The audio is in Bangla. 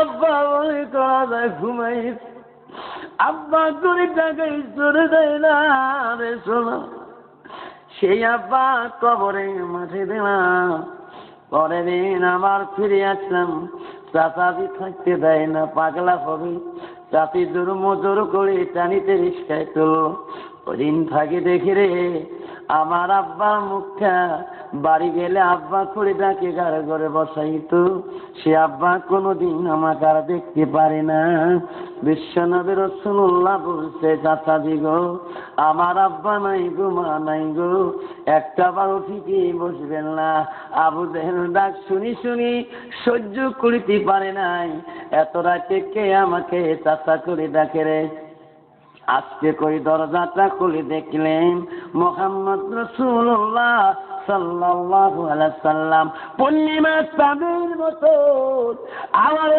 আব্বা বলে করা যায় ঘুমাই, আব্বা করে টাকাই চলে দেয় না রে শোনো। সেই আব্বা কবরে মাঠে দিলাম, পরের দিন আবার ফিরে আসলাম, চাচাজি থাকতে দেয় না, পাগলা হবে। চাচি জোর করে টানিতে রিস্কায় তুলল। ওদিন থাকি দেখি রে আমার আব্বার মুখটা, বাড়ি গেলে আব্বা করে ডাকে ঘরে ঘরে বসাইতো, সে আব্বা কোনোদিন আমাকে আর দেখতে পারে না। বিশ্বনবী রাসূলুল্লাহ বলছে, চাচাজি গো আমার আব্বা নাই গো, মা নাই গো, একটা বারও ঠিকই বসবেন না। আবু জেহেল ডাক শুনি শুনি সহ্য করিতে পারে নাই, এত রাতে কে আমাকে চাচা করে ডাকে রে। আজকে কই দরজাটা খুলে দেখলেন মুহাম্মদ রাসূলুল্লাহ সাল্লাল্লাহু আলাইহি সাল্লাম পূর্ণিমা চাঁদের মতো আমার